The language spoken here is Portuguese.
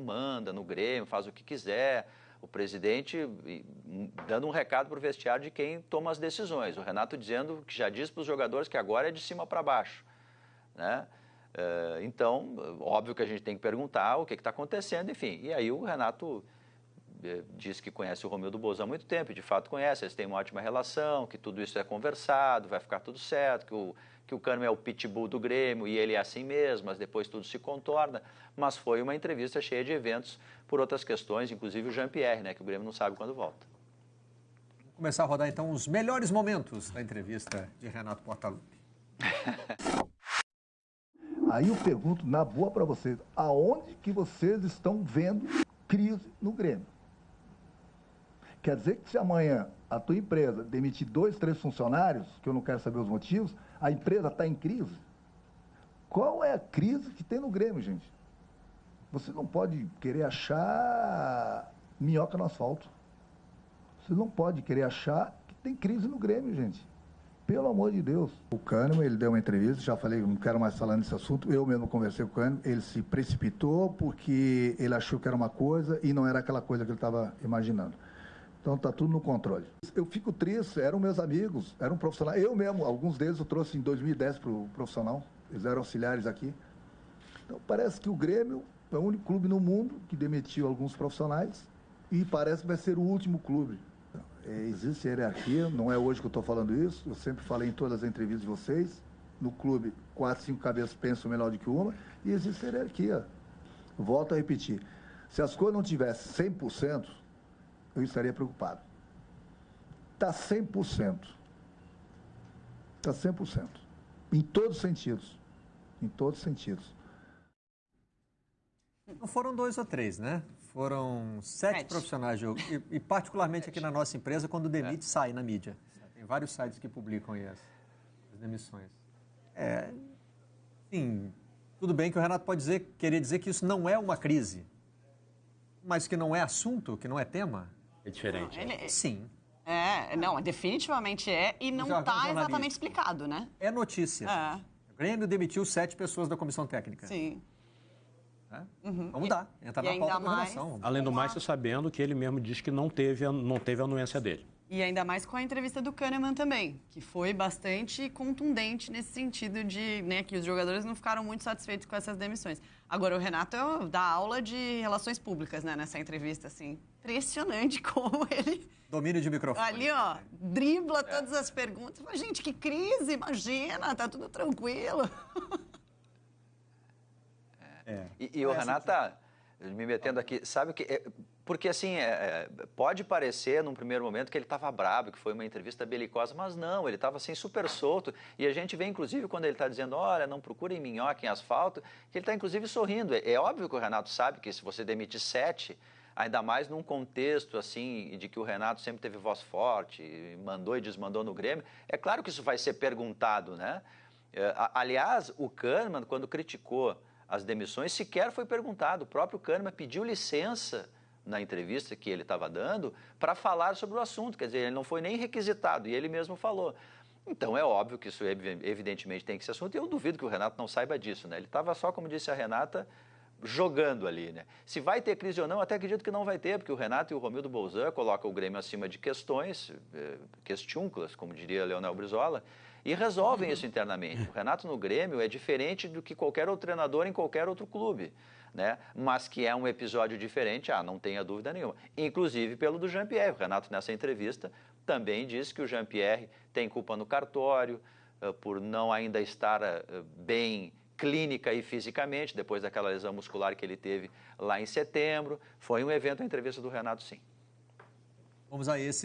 manda no Grêmio, faz o que quiser. O presidente dando um recado para o vestiário de quem toma as decisões. O Renato dizendo que já diz para os jogadores que agora é de cima para baixo, né? Então, óbvio que a gente tem que perguntar o que está acontecendo, enfim. E aí o Renato diz que conhece o Romildo Bolzan há muito tempo, e de fato conhece, eles têm uma ótima relação, que tudo isso é conversado, vai ficar tudo certo, que o Kahneman é o pitbull do Grêmio e ele é assim mesmo, mas depois tudo se contorna. Mas foi uma entrevista cheia de eventos por outras questões, inclusive o Jean-Pierre, né, que o Grêmio não sabe quando volta. Vamos começar a rodar então os melhores momentos da entrevista de Renato Portaluppi. Aí eu pergunto na boa para vocês, aonde que vocês estão vendo crise no Grêmio? Quer dizer que se amanhã a tua empresa demitir 2, 3 funcionários, que eu não quero saber os motivos, a empresa está em crise? Qual é a crise que tem no Grêmio, gente? Você não pode querer achar minhoca no asfalto. Você não pode querer achar que tem crise no Grêmio, gente. Pelo amor de Deus. O Kahneman, ele deu uma entrevista, já falei, não quero mais falar nesse assunto, eu mesmo conversei com o Kahneman, ele se precipitou porque ele achou que era uma coisa e não era aquela coisa que ele estava imaginando. Então está tudo no controle. Eu fico triste, eram meus amigos, eram profissionais. Eu mesmo, alguns deles eu trouxe em 2010 para o profissional, eles eram auxiliares aqui. Então parece que o Grêmio é o único clube no mundo que demitiu alguns profissionais e parece que vai ser o último clube. Existe hierarquia, não é hoje que eu estou falando isso, eu sempre falei em todas as entrevistas de vocês, no clube 4, 5 cabeças pensam melhor do que uma, e existe hierarquia. Volto a repetir, se as coisas não tivessem 100%, eu estaria preocupado. Está 100%. Está 100%. Em todos os sentidos. Em todos os sentidos. Não foram 2 ou 3, né? Foram 7 profissionais de jogo. E particularmente aqui na nossa empresa, quando demite, sai na mídia. Tem vários sites que publicam aí as demissões. Sim, tudo bem que o Renato pode querer dizer que isso não é uma crise, mas que não é assunto, que não é tema. É diferente. Sim. Não, definitivamente é, e não está exatamente explicado, né? É notícia. O Grêmio demitiu 7 pessoas da comissão técnica. Sim. Vamos dar, entra na pauta da redação. Além do mais, você sabendo que ele mesmo diz que não teve a anuência dele. E ainda mais com a entrevista do Kahneman também, que foi bastante contundente nesse sentido de, né, que os jogadores não ficaram muito satisfeitos com essas demissões. Agora, o Renato dá aula de relações públicas, né, nessa entrevista, assim. Impressionante como ele... Domínio de microfone. Ali, ó, dribla todas as perguntas. Mas, gente, que crise, imagina, tá tudo tranquilo. E o Renato, me metendo aqui, sabe o que... Porque, assim, pode parecer, num primeiro momento, que ele estava bravo, que foi uma entrevista belicosa, mas não, ele estava, assim, super solto. E a gente vê, inclusive, quando ele está dizendo, olha, não procurem minhoca em asfalto, que ele está, inclusive, sorrindo. É óbvio que o Renato sabe que se você demite 7, ainda mais num contexto, assim, de que o Renato sempre teve voz forte, mandou e desmandou no Grêmio, é claro que isso vai ser perguntado, né? Aliás, o Kahneman, quando criticou as demissões, sequer foi perguntado. O próprio Kahneman pediu licença na entrevista que ele estava dando para falar sobre o assunto, quer dizer, ele não foi nem requisitado, e ele mesmo falou. Então, é óbvio que isso evidentemente tem que ser assunto, e eu duvido que o Renato não saiba disso, né? Ele estava só, como disse a Renata, jogando ali, né? Se vai ter crise ou não, até acredito que não vai ter, porque o Renato e o Romildo Bolzan colocam o Grêmio acima de questões, questiúnculas, como diria Leonel Brizola, e resolvem isso internamente. O Renato no Grêmio é diferente do que qualquer outro treinador em qualquer outro clube, né? Mas que é um episódio diferente, não tenha dúvida nenhuma. Inclusive pelo do Jean-Pierre. O Renato, nessa entrevista, também disse que o Jean-Pierre tem culpa no cartório, por não ainda estar bem clínica e fisicamente, depois daquela lesão muscular que ele teve lá em setembro. Foi um evento, a entrevista do Renato, sim. Vamos a esse